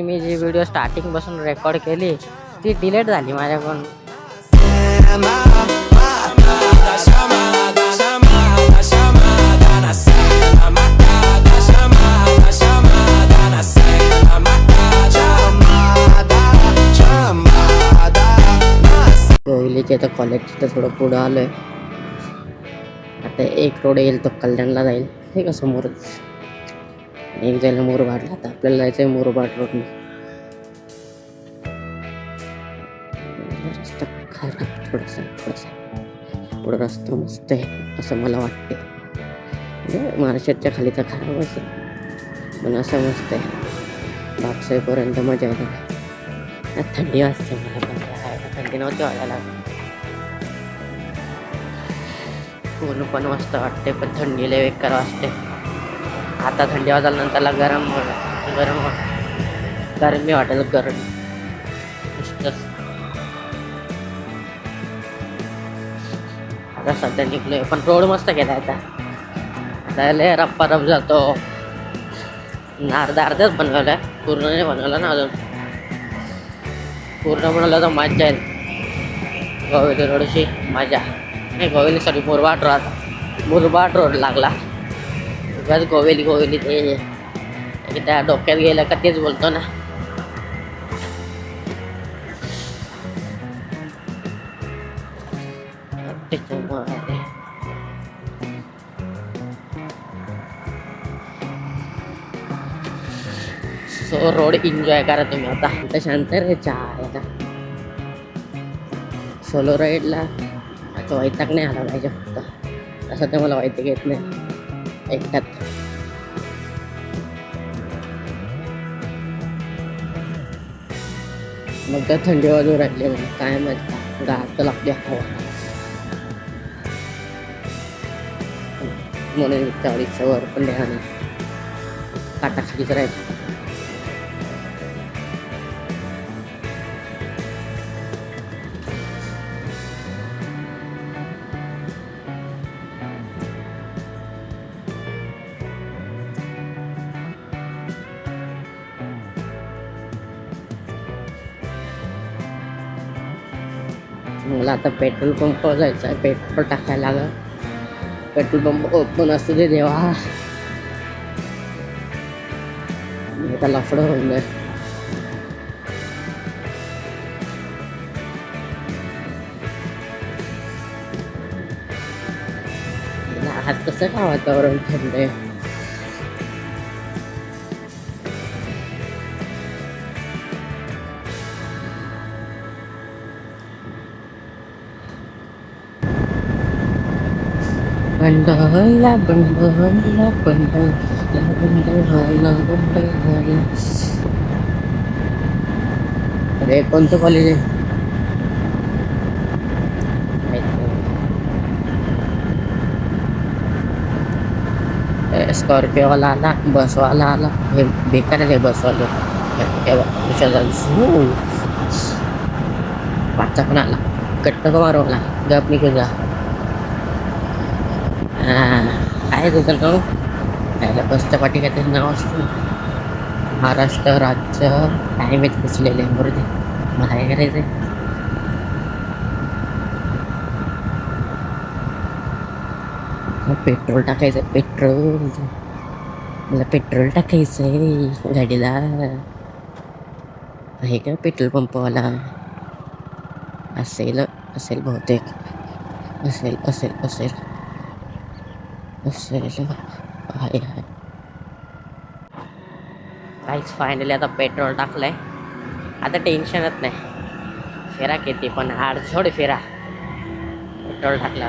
मी जी video starting पासून record केली ती डिलीट झाली माझ्याकडून. गोहिलीच्या तर कॉलेजच्या तर थोडं पुढं आलोय. आता एक रोड येईल तो कल्याणला जाईल, हे का समोरच. एक जायला मुरबाडला, आता आपल्याला जायचंय मुरबाड रोडने. रस्ता खराब थोडासा पुढं रस्ता मस्त आहे असं मला वाटते. म्हणजे महाराष्ट्राच्या खाली तर खराब असेल पण असं मस्त आहे. बापसाईपर्यंत मजा येते. थंडी वाजते मला पण, थंडी नव्हती वाजायला. ऊन पण मस्त वाटते पण थंडी लय बेकार वाजते. आता थंडी वाजायला नंतरला गरमी वाटेल गरम नुसतंच. आता सध्या निघलोय पण रोड मस्त केला आता लय रप्पा जातो. अर्धाच बनवलाय, पूर्ण नाही बनवला ना अजून. पूर्ण बनवलं तर मजा येईल. गोवेली रोडची मजा नाही, गोवेली सॉरी मुरबाड रोड लागला. उगाच गोवेली ते त्या डोक्यात गेलं का तेच बोलतो ना. सो रोड एन्जॉय करा तुम्ही. आता शांत राहायचा आता सोलो राईडला असं वैताग नाही आला पाहिजे. फक्त असं तर मला वैताग येत नाही एकट्यात. मग तर थंडी वाजू राहिली म्हणजे काय माहिती गाठ तर लागली हवा. म्हणून त्यावर वर पण द्या नाही, काटाखालीच राहायचं. मला आता पेट्रोल पंप जायचं आहे, पेट्रोल टाकायला लागलं. पेट्रोल पंप ओपन असू दे देवा, त्याला लफडं होऊन जाईल. आज कसं का वातावरण थंड आहे. अरे कोणतं कॉलेज आहे? स्कॉर्पिओवाला आला, बसवाला आला. हे बेकार आहे बसवाले. पाचचा पण आला, कट्ट का मारवला. गप निघून जा. काय तुझं नाव? त्याला बसच्या पाठी काहीतरी नाव असतं. महाराष्ट्र राज्य काय माहिती बसलेले बरोबर. मला काय करायचंय? पेट्रोल टाकायचं. मला पेट्रोल टाकायचंय गाडीला. आहे का पेट्रोल पंपवाला? असेल बहुतेक. असेल. हाय काहीच फायनली आता पेट्रोल टाकलंय. आता टेन्शनच नाही. फिरा किती पण थोडे फिरा. पेट्रोल टाकलं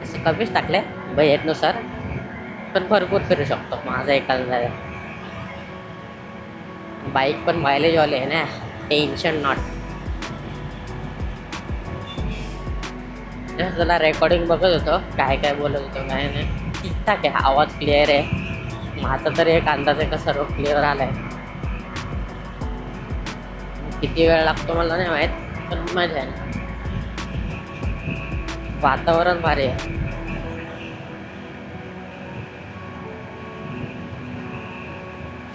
असं कमीच टाकलंय बजेटनुसार, पण भरपूर फिरू शकतो. माझा एकाला जाय बाईक पण मायलेजवाले आहे ना, टेन्शन नॉट. तुला रेकॉर्डिंग बघत होतो, काय बोलत होतो काय नाही. ठीकठाक आहे, आवाज क्लिअर आहे. माझा तरी एक अंदाज आहे का सर्व क्लिअर आलाय. किती वेळ लागतो मला नाही माहीत, पण मजा आहे. वातावरण भारी आहे.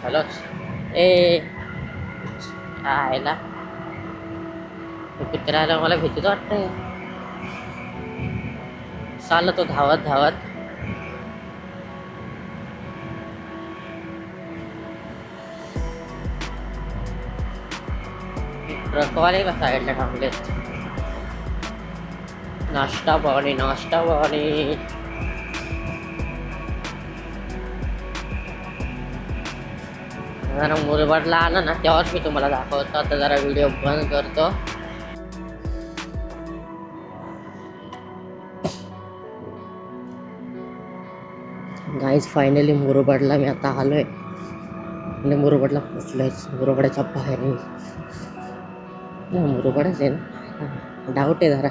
चलो ए आयला कुत्र्याला मला भीतीच वाटतंय. चालला तो धावत धावत. ट्रकवाले का साईडला थांबलेत. नाश्ता पाणी नाश्ता पाणी. जरा मुरबाडला आला ना तेव्हाच मी तुम्हाला दाखवतो. आता जरा व्हिडिओ बंद करतो. गाईज फायनली मुरबाडला मी आता आलोय आणि मुरबाडला पोचलोय. मुरबाडच्या बाहेर मुरबाडच आहे ना. डाऊट आहे जरा.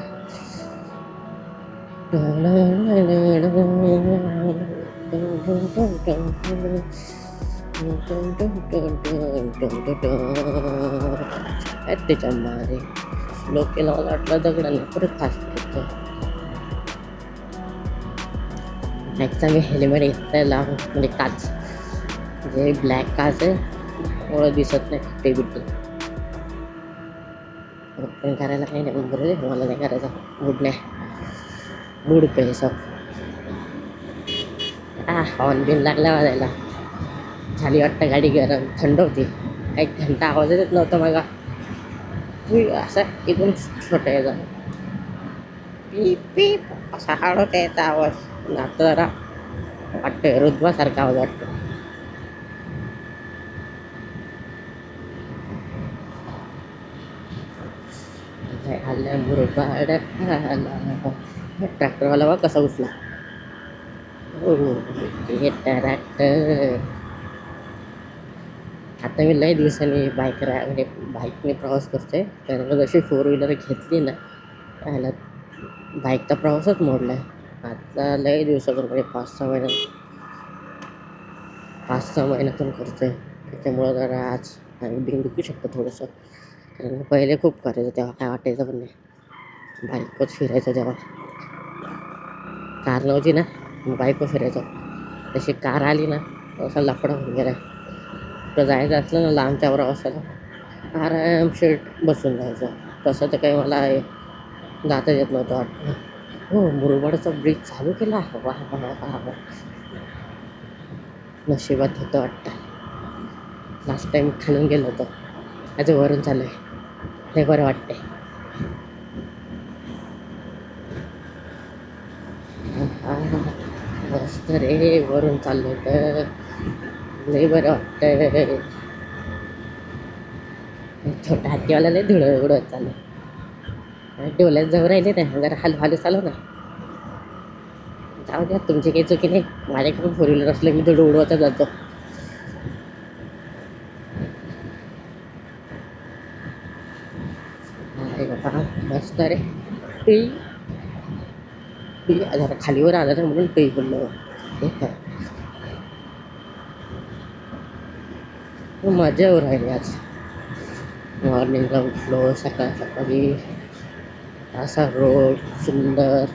त्याच्या मारे लोक केला मला वाटलं दगडाने परत फास्ट घेतो. नेक्स्टचा मी हेल्मेट घेतलेला म्हणजे काच जे ब्लॅक काच आहे एवढं दिसत नाही ते बिट्टी. पण करायला काही नाही बरोबर मला नाही करायचं. मूड नाही. मूड पे सब हॉर्न बिन लागला वाजायला. झाली वाटतं गाडी गरम. थंड होती. काही घंटा आवाज येत नव्हता मला. असं एकदम छोटं आहे जरा पीप पीप असा हळूच यायचा आवाज. आता जरा वाटतं रुद्वासारखा आवाज वाटतो. आल्या मुरबाड ट्रॅक्टरवाला बघ कसा उचला. हे ट्रॅक्टर. आता मी लय दिवसांनी म्हणजे बाईकने प्रवास करतोय. कारण जशी 4 व्हीलर घेतली ना त्याला बाईकचा प्रवासच मोडला आहे. आता लय दिवसातून म्हणजे 5-6 महिन्यातून करतोय. त्याच्यामुळं जरा आज बिंग दुखू शकतं थोडंसं. कारण पहिले खूप करायचं तेव्हा काय वाटायचं पण नाही. बाईकच फिरायचं तेव्हा. कार नव्हती ना बाईकवर फिरायचं. तशी कार आली ना असा लफडा होऊन गेला. तर जायचं असलं ना लांबच्या प्रवासाला आरामशीर बसून जायचं. तसं तर काही मला जाता येत नव्हतं वाटतं. हो मुरबाडचा ब्रिज चालू केला. वा वा वा वा. नशिबात होतं वाटतं. लास्ट टाइम खालून गेलो होतो. आज वरून चालू आहे. हे बरं वाटतंय. मस्त रे वरून चाललं होतं. लय बरं वाटतंय. छोटा हातीवाला लय धुळं उडवत चाललं. डोल्यात जवळ राहिले ना जरा हालू चालव ना. जाऊ द्या तुमची काही चुकी नाही. माझ्याकडून 4 व्हीलर असलं मी धुळं उडवता जातो. अरे बाबा मस्त रे. टी टी जरा खालीवर आला ना म्हणून टी बोललो. हे काय मजा राहिली आज. मॉर्निंगला उठलो सकाळ सकाळी. असा रोड सुंदर.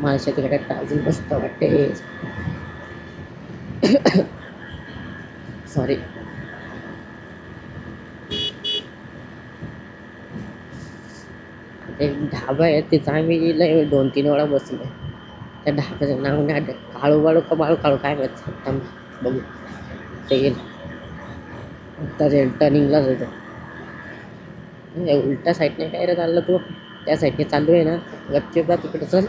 माझ्या तिकडे अजून मस्त वाटते. सॉरी. एक ढाबा आहे तिथं आम्ही लय 2-3 वेळा बसलो. त्या ढाब्याचं नाव नाही आठवत. काळू बाळू का बाळू काळू काय माहित. बघू ते गेलं. आता टर्निंगलाच होतो. उलट्या साईडने काय रे चाललं तू. त्या साईडने चालू आहे ना गपचूप तिकडे चल.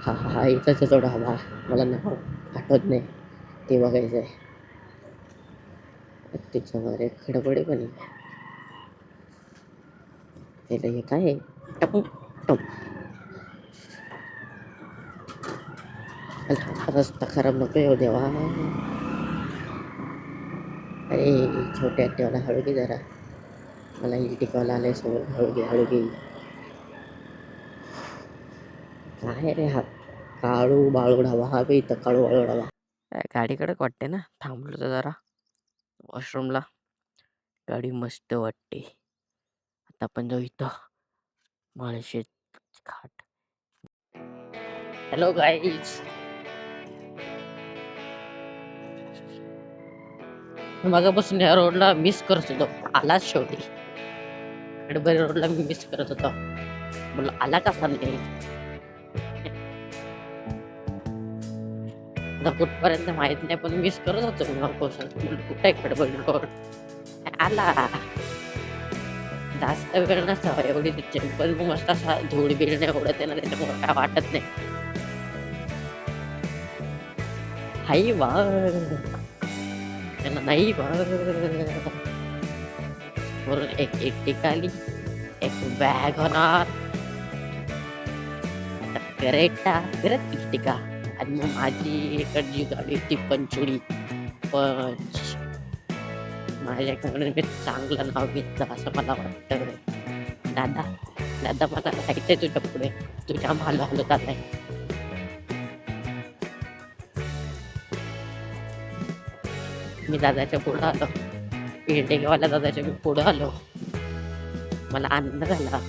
हा इथंच आहे तो ढाबा. मला नाव आठवत नाही. ते बघायचं आहे. त्याच्यावर एक खडबडे पण आहे. त्याला हे काय आहे टप टप. रस्ता खराब नको येऊ देवा. अरे छोट्या हट्टीवाला हळू घे जरा. मला टिकवायला आलंय समोर. हळू घे. काय रे हा काळू बाळू ढाबा. हा बी इथं काळू बाळू ढाबा. गाडीकडे वाटते ना थांबलो तर जरा वॉशरूमला. गाडी मस्त वाटते. आता आपण जाऊ इथं माळशेत घाट. हॅलो गाईज, मगापासून या रोडला मिस करत होतो. आलाच शेवटी. कडबरी रोडला मी मिस करत होतो. बोला आला कसा नाही. आता कुठपर्यंत माहित नाही, पण मिस करत होतो मी मगापासून. कुठे आहे कडबरी रोड? आला. जास्त वेळ नसावा, एवढी चंपल मस्त असा धूळ बिळ नाही उडत आहे ना, त्याच्यामुळे काय वाटत नाही. हाई वा नाही वरून एक टिकाली, एक बॅग होणार, करेक्टा परत टिका, आणि मग माझी इकडची गाडी ती पंचुडी पंच. माझ्याकडे मी चांगलं नाव घेतलं असं मला वाटतं. दादा दादा मला राहायचंय तुझ्या पुढे, तुझ्या मालो आलो दादा. मी दादाच्या पुढे आलो, पेंडेवाल्या दादाच्या मी पुढे आलो. मला आनंद झाला.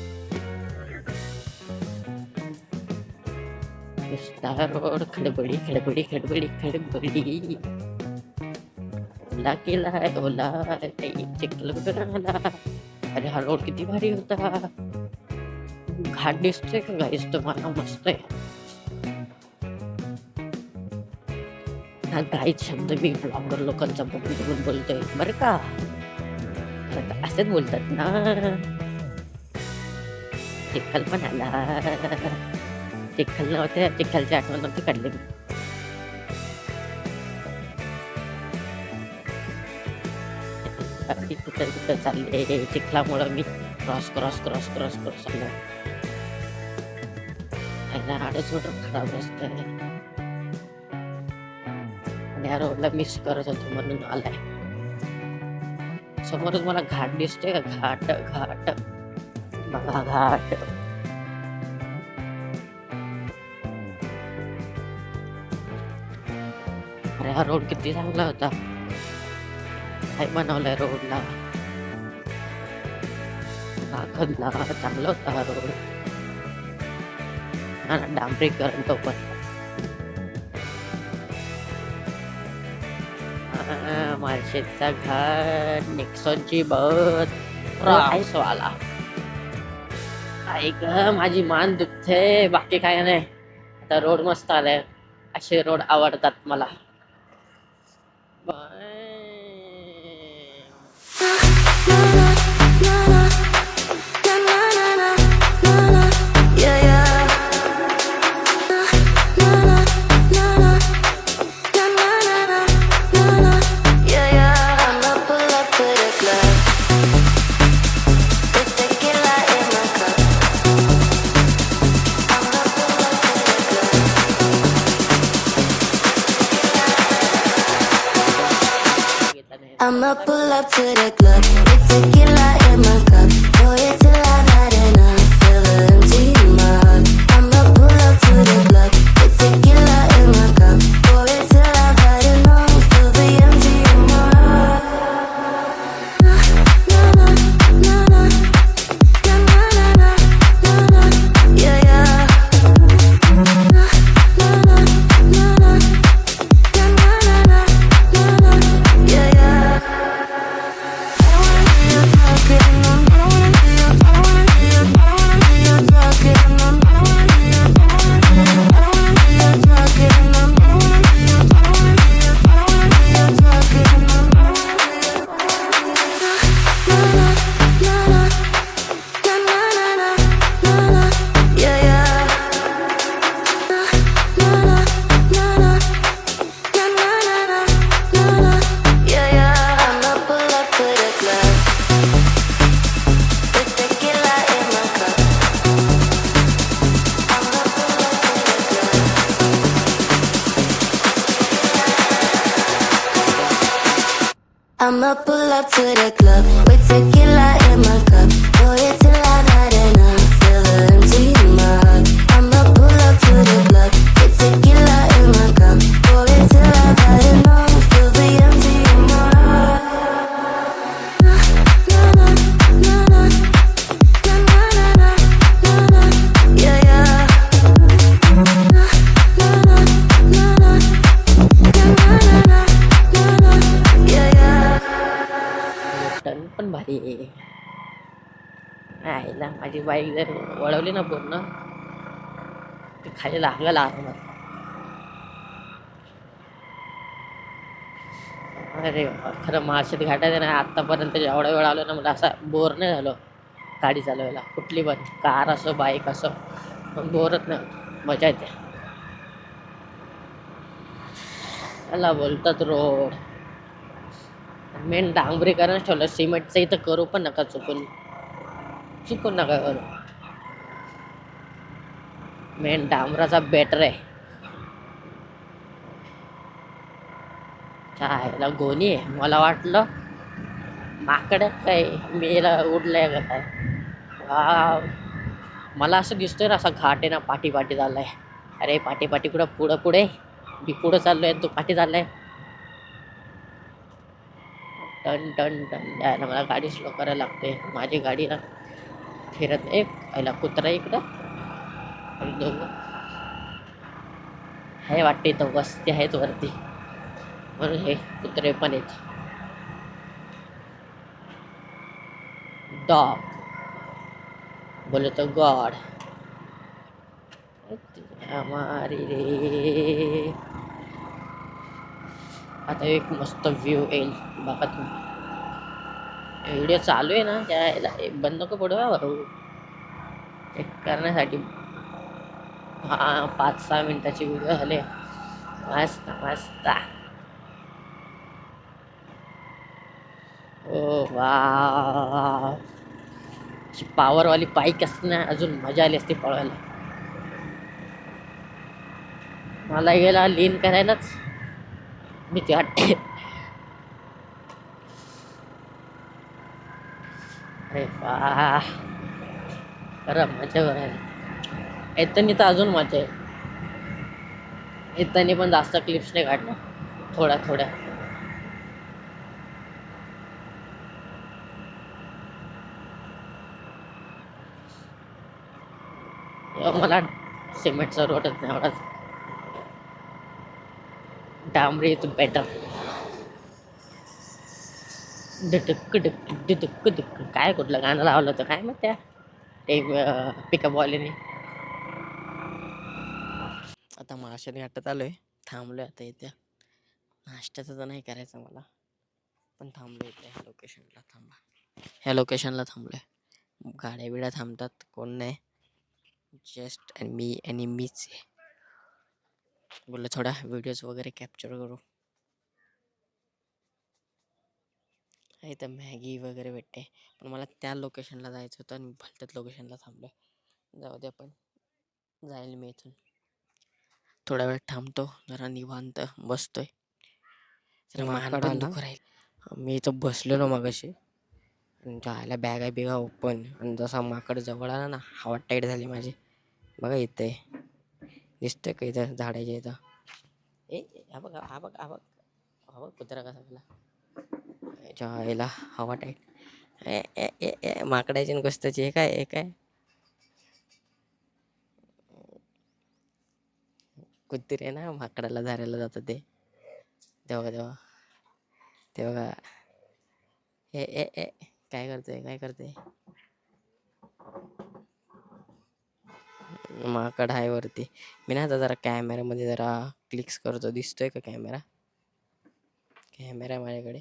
रोड खडबडी खडबडी खडबडी खडबडी. ओला केलाय ओला, चिखल आला. अरे हा रोड किती भारी होता. घाट दिसतोय का गाईस तुम्हाला? मस्त आहे. हा काहीच शब्द मी ब्लॉगर लोकांचा बघून बोलतोय बरं का. असंच बोलतात ना. चिखल पण आला. चिखल नव्हते, चिखलची आठवण नव्हती काढली मी. कुठं चालले चिखलामुळं मी cross cross cross cross cross आलो. आडच खराब असतंय. या रोडला मिस करत होतो म्हणून आलाय. समोरच मला घाट दिसतोय का? घाट घाट बघा घाट. अरे हा रोड किती चांगला होता. काय बनवलाय रोडला. दाखवला चांगला होता हा रोड. डांबरीकरण तो पण. मार्शेचा घाट, निक्सॉनची बस, राईसवाला. ऐक माझी मान दुखते, बाकी काय नाही. आता रोड मस्त आलाय. असे रोड आवडतात मला. I'ma pull up to the club with tequila in my cup. Pour it till I've had enough. Feel the empty in my heart. I'ma pull up to the club with tequila in my cup. Pour it till I've had enough. Feel the empty in my heart. Na na na na na na na na na na. Yeah yeah. Na na na na na na na na na. Yeah yeah. I'ma pull up to the club with tequila in my cup. Pour it till I've had enough. Feel the empty in my heart. I'ma pull up to the club with tequila in my cup. Pour it till I've had enough. Feel the empty in my heart. Na na na na na na na na na na. Yeah yeah. Na माझी bike जर वळवली ना पूर्ण ती खाली लागेल आरामात. अरे खरं माळशेत घाटात आहे ना आत्तापर्यंत एवढा वेळ आलो ना मला असा बोर नाही झालो गाडी चालवायला. कुठली पण कार असो बाईक असो पण बोरच नाही होत. मजा येते. त्याला बोलतात रोड. मेन डांबरीकरणच ठेवलं. सिमेंटचं इथं करू पण नका चुकून नका करू. मेन डांबराचा बेटर आहे. चायला गोणी आहे. मला वाटलं माकड काय मेला उडलंय का काय. वाव. मला असं दिसतोय ना असा घाट आहे ना पाठी चाललाय. अरे पाठी कुठं पुढे मी पुढं चाललोय तू पाठी चाललाय. टन टन टन द्यायला मला गाडी स्लो करायला लागते. माझी गाडी ना फिरत एक पहिला कुत्रा इकडं आणि दोघं हे वाटते इथं वस्ती आहेत वरती म्हणून हे कुत्रे पण आहेत. डॉग बोले तो गॉड. हमारी रे. आता एक मस्त व्ह्यू येईल बघा तुम्ही. व्हिडिओ चालू आहे ना त्याला बंद नको पडू चेक करण्यासाठी. हा 5-6 मिनिटाची व्हिडिओ झाले. मस्त मस्त. ओ वा. पॉवरवाली बाईक असते ना अजून मजा आली असती पळवायला. मला गेला लीन करायलाच भीती वाटते. अरे वा खरं मजा करायला येतानी तर अजून मजा आहे. येतानी पण जास्त क्लिप्स नाही काढल्या थोड्या. मला सिमेंटचा रोडच नाही आवडत. डांबरी इथून बेटर. डिटुक काय कुठलं गाणं लावलं होतं काय मग त्या ते पिकअप वाल्याने. आता माळशेत घाटात आलोय. थांबलोय आता इथे. नाश्त्याचं तर नाही करायचं मला पण थांबलोय इथे ह्या लोकेशनला थांबलोय. गाड्या बिड्या थांबतात कोण नाही. जस्ट मीच आहे. बोललं थोडा व्हिडिओज वगैरे कॅप्चर करू. इथं मॅगी वगैरे भेटते पण मला त्या लोकेशनला जायचं होतं आणि भलत्याच लोकेशनला थांबलोय. जाऊ दे आपण जाईल मी इथून. थोडा वेळ थांबतो जरा निवांत बसतोय. मान पण दुखू राहील. मी इथं बसलेलो मगाशी जायला बॅगा बिगा ओपन आणि जसा माकड जवळ आला ना हवा टाईट झाली माझी. बघा इथे दिसतंय का इथं झाडाच्या इथं. हा बघ कुत्रा कसा गेला. जायला हवा टाईट. माकडाची गोष्टची हे काय कुत्रे ना माकडाला धरायला जातं ते तेव्हा काय करते माकड आहे वरती. मी ना आता जरा कॅमेऱ्यामध्ये जरा क्लिक्स करतो. दिसतोय का कॅमेरा माझ्याकडे.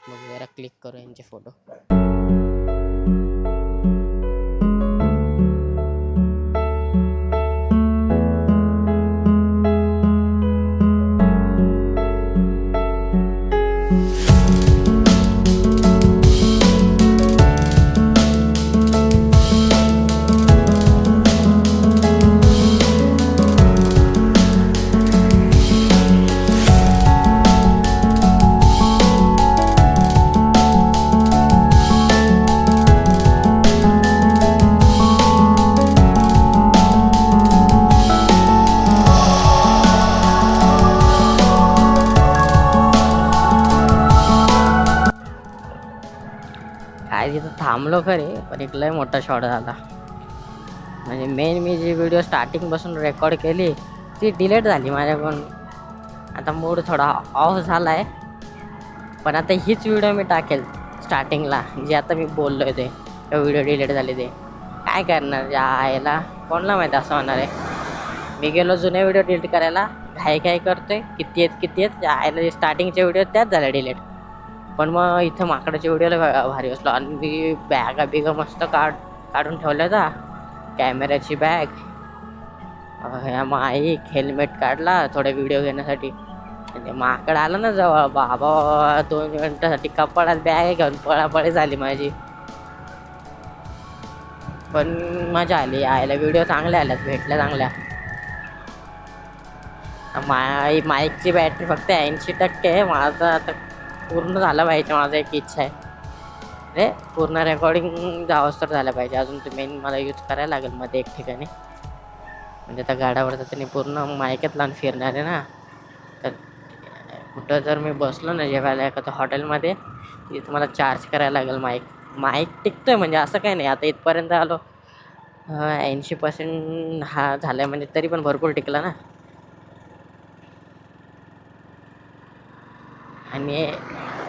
मग जरा क्लिक करू यांचे फोटो. काय तिथं थांबलो खरे पण एक लय मोठा शॉट झाला. म्हणजे मेन मी जी व्हिडिओ स्टार्टिंगपासून रेकॉर्ड केली ती डिलीट झाली माझ्याकडून. आता मूड थोडा ऑफ झाला आहे पण आता हीच व्हिडिओ मी टाकेल स्टार्टिंगला जे आता मी बोललो आहे ते व्हिडिओ डिलीट झाले ते. काय करणार यायला, कोणाला माहिती असं होणार आहे. मी गेलो जुने व्हिडिओ डिलीट करायला, घाई घाई करतोय, किती आहेत यायला. जे स्टार्टिंगचे व्हिडिओ त्याच झाल्या डिलीट. पण मग इथं माकडाच्या व्हिडिओला भारी बसलो आणि मी बॅगा बिगा मस्त काढून ठेवल्या होता. कॅमेऱ्याची बॅग, माईक, हेल्मेट काढला थोडे व्हिडिओ घेण्यासाठी. आणि माकड आलं ना जवळ, बाबा 2 मिनिटासाठी कपाळात बॅग घेऊन पळापळी झाली माझी. पण मजा आली यायला, व्हिडिओ चांगल्या आल्यात, भेटल्या चांगल्या. माईकची बॅटरी फक्त 80% आहे. माझं आता पूर्ण झालं पाहिजे, माझं एक इच्छा आहे रे, पूर्ण रेकॉर्डिंग जावंच तर झालं पाहिजे. अजून ते मेन मला यूज करायला लागेल मध्ये एक ठिकाणी. म्हणजे त्या गाड्यावर तर त्यांनी पूर्ण माईकच लावून फिरणार आहे ना. तर कुठं जर मी बसलो ना जेवायला एखाद्या हॉटेलमध्ये, तिथं मला चार्ज करायला लागेल. माईक टिकतोय म्हणजे असं काही नाही. आता इथपर्यंत आलो, 80% हा झाला आहे म्हणजे तरी पण भरपूर टिकला ना. आणि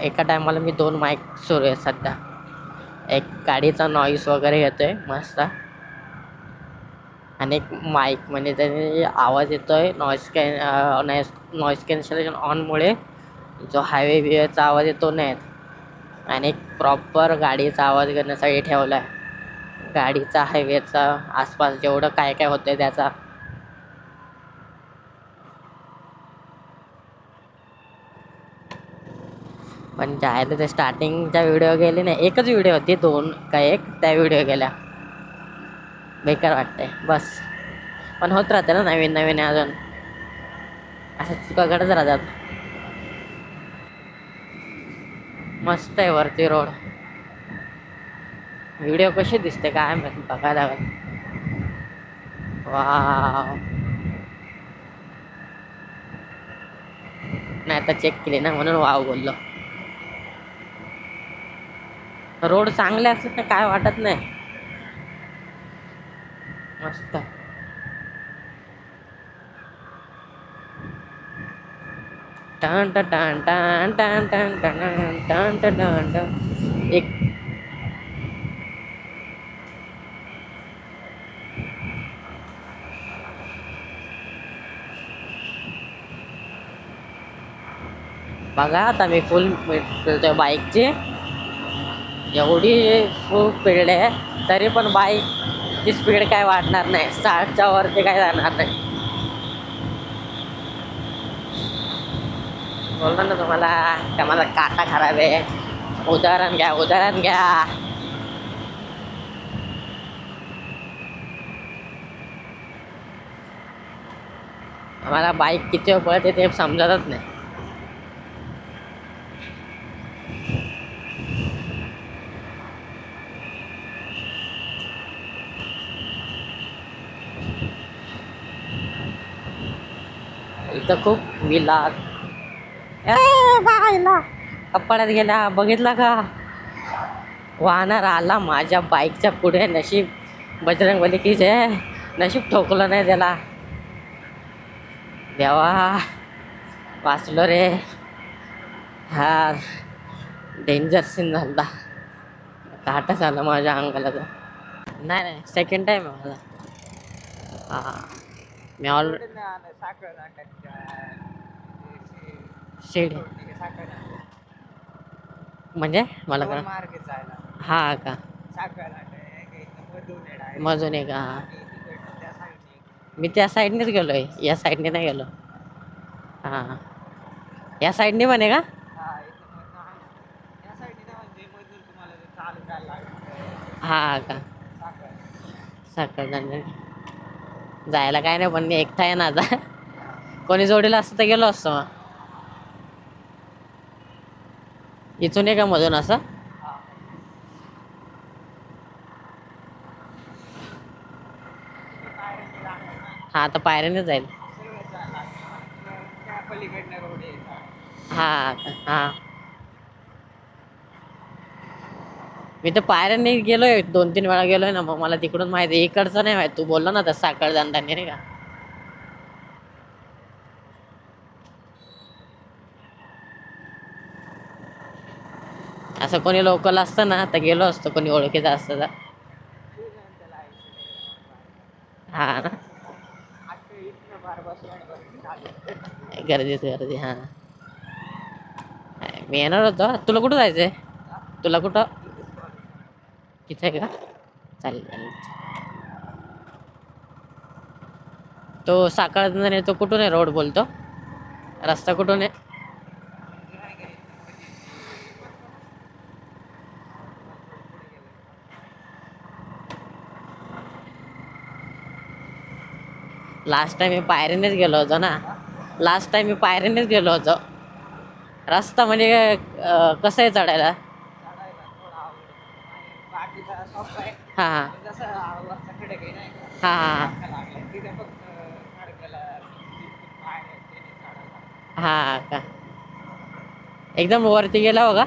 एका टायमाला मी 2 माईक सुरू आहे सध्या. एक गाडीचा नॉईस वगैरे येतोय मस्त, आणि एक माईक म्हणजे त्याने आवाज येतोय नॉईस कॅन्सलेशन ऑनमुळे जो हायवे बिवेचा आवाज येतो नाही. आणि एक प्रॉपर गाडीचा आवाज करण्यासाठी ठेवला आहे, गाडीचा, हायवेचा, आसपास जेवढं काय काय होतंय त्याचा. पण जायला ते स्टार्टिंगच्या व्हिडिओ गेले नाही, एकच व्हिडिओ होती, 2 का 1 त्या व्हिडिओ गेल्या, बेकार वाटतंय बस. पण होत राहते ना नवीन नवीन, अजून असं चुका घडत राहतात. मस्त आहे वरती रोड. व्हिडिओ कशी दिसते काय माहिती, बघायला लागेल. वाव, नाही आता चेक केली ना म्हणून वाव बोललो. रोड चांगले असतात ना काय वाटत नाही, मस्त. टान टान टान टान टान टान टान टान टान. एक बघा आता मी फुल फिरतोय बाईकची, एवढी फुल स्पीड आहे तरी पण बाईकची स्पीड काय वाढणार नाही, 60च्या वरती काय जाणार नाही. बोललो ना तुम्हाला का माझा काटा खराब आहे. उदाहरण घ्या. मला बाईक किती वेळ पळते ते समजतच नाही. इथं खूप विलास बायला कपड्यात गेला, बघितला का? वाहणार आला माझ्या बाईकच्या पुढे, नशीब बजरंगबली की जय, नशीब ठोकलं नाही त्याला. देवा वाचलो रे. हा डेंजर सीन झाला, काटाच आला माझ्या अंगाला. तर नाही सेकंड टाइम आहे माझा. हा मी शेड म्हणजे मला का हा का मजून आहे का? मी त्या साईडनेच गेलोय, या साईडने नाही गेलो. हा या साईडने पण आहे का? हा का साखर जायला काय नाही, पण मी एकटा आहे ना आता. कोणी जोडीला असतं तर गेलो असतो. मग इथून आहे का मधून असं? हा आता पायऱ्याने जाईल. हा हा मी तर पायऱ्यांनी गेलोय, 2-3 वेळा गेलोय ना, मग मला तिकडून माहिती आहे. इकडचं नाही माहिती, तू बोलला ना तर साखर जाणताना नाही का. असं कोणी लोकल असतं ना तर गेलो असतो, कोणी ओळखीचं असतं तर. हा ना, गर्दीच गर्दी. हा, मी येणार होतो. तुला कुठं जायचंय? तुला कुठं? तिथे आहे का? चालेल चालेल. तो साखळदने तो कुठून आहे रोड बोलतो? रस्ता कुठून आहे? लास्ट टाइम मी पायरीनेच गेलो होतो ना. लास्ट टाइम मी पायरीनेच गेलो होतो. रस्ता म्हणजे कसं आहे चढायला? हा हा हा हा का, एकदम वरती गेला हो का?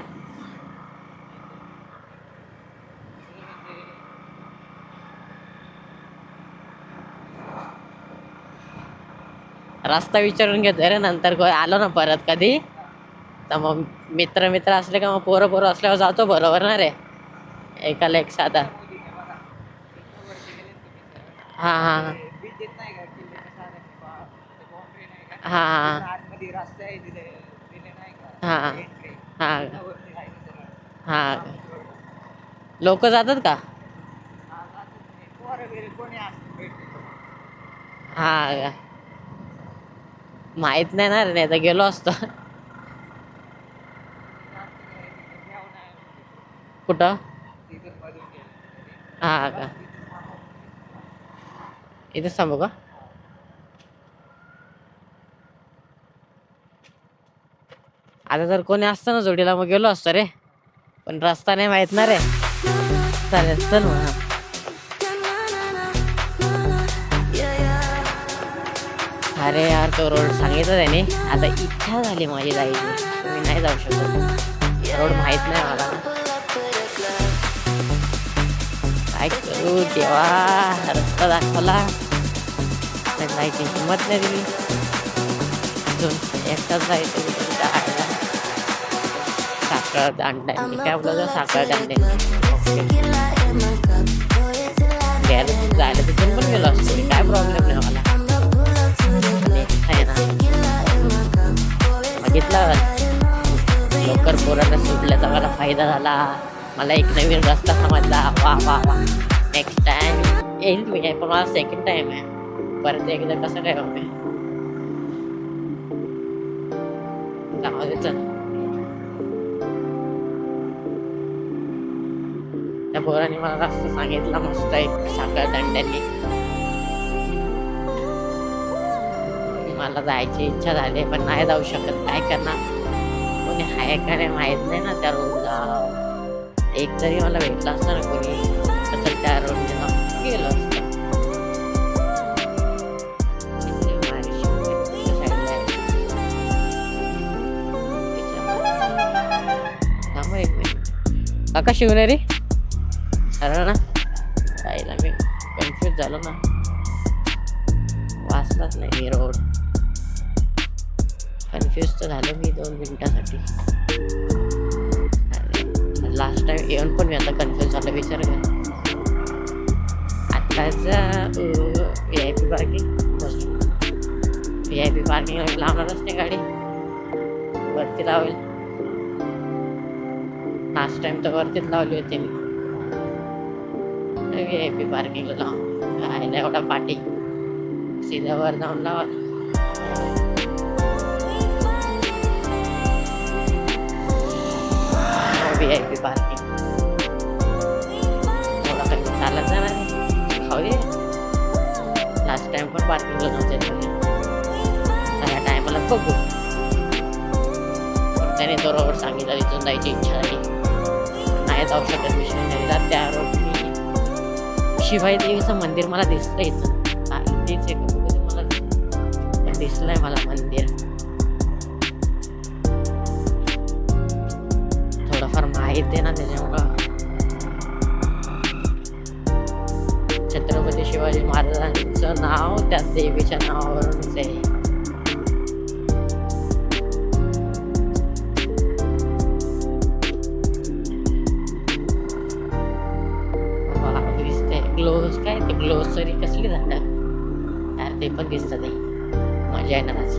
रस्ता विचारून घेतोय रे, नंतर आलो ना परत कधी तर मग मित्र मित्र असले का मग पोरं पोरं असल्यावर जातो बरोबर ना रे, एकाला एक साधा. हा हा हा हा हा हा, लोक जातात का? हा, माहित नाही ना रे, नाही तर गेलो असतो. कुठं? हा का, इथेच थांबू का? आता जर कोणी असतं ना जोडीला मग गेलो असतो रे, पण रस्ता नाही माहित ना रे. चालेल चल मग. अरे यार, तो रोड सांगितलं त्याने. आता इच्छा झाली माझी जायची, मी नाही जाऊ शकत. रोड माहित नाही मला. काय करू देवा, रस्ता दाखवला पण जायची हिंमत नाही दिली. एकटाच जायचं साखर दांडा, काय बोलतो साखर दांडे. जायला तिथून पण गेलो असतो, काय प्रॉब्लेम नाही मला. आहे ना, बघितलं लवकर पोरांना सुटल्याचा मला फायदा झाला. मला एक नवीन रस्ता समजला. वा वा वा, नेक्स्ट टाइम येईल मी, पण मला सेकंड टाइम आहे. परत एकदा कसं काय होते त्या पोरांनी मला रस्ता सांगितला मस्त एक साखर दांड्यांनी. मला जायची इच्छा झाली पण नाही जाऊ शकत, काय करणार. कोणी हाय का नाही माहित नाही ना त्या रोडला. एक जरी मला भेटला असता ना कोणी तर त्या रोडने जाऊन गेलो असतो. काका शिवनेरी सरळ ना, जायला मी कन्फ्युज झालो ना, वाचलाच नाही मी रोड. कन्फ्युज तर झालो मी 2 मिनिटासाठी. लास्ट टाइम येऊन पण मी आता कन्फ्युज झालो, विचार कर. आत्ताच VIP पार्किंग, VIP पार्किंग लावणारच नाही गाडी, वरती लावेल. लास्ट टाइम तर वरतीच लावली होती मी. VIP पार्किंगला लावून राहिला एवढा पाठी, सीधा वर जाऊन लावा. VIP पार्किंग थोडा काही चालत नाही खाऊया. लास्ट टाइम पण पार्किंगला नव्हते, त्या टायमाला बघू. त्याने तो रोड सांगितला, तिथून जायची इच्छा झाली, नाही जाऊ शकत मी शिवनेरीला. त्या रोडनी शिवाई देवीचं मंदिर मला दिसलं इथं. तेच आहे का मला दिसलंय मला मंदिर. थोडंफार माहित आहे ना त्याच्यामुळं. छत्रपती शिवाजी महाराजांचं नाव त्या देवीच्या नावावरूनच आहे. दिसते ग्लोज, काय ते ग्लोसरी कसली झाड ते पण दिसतं ते. मजा येणार आज.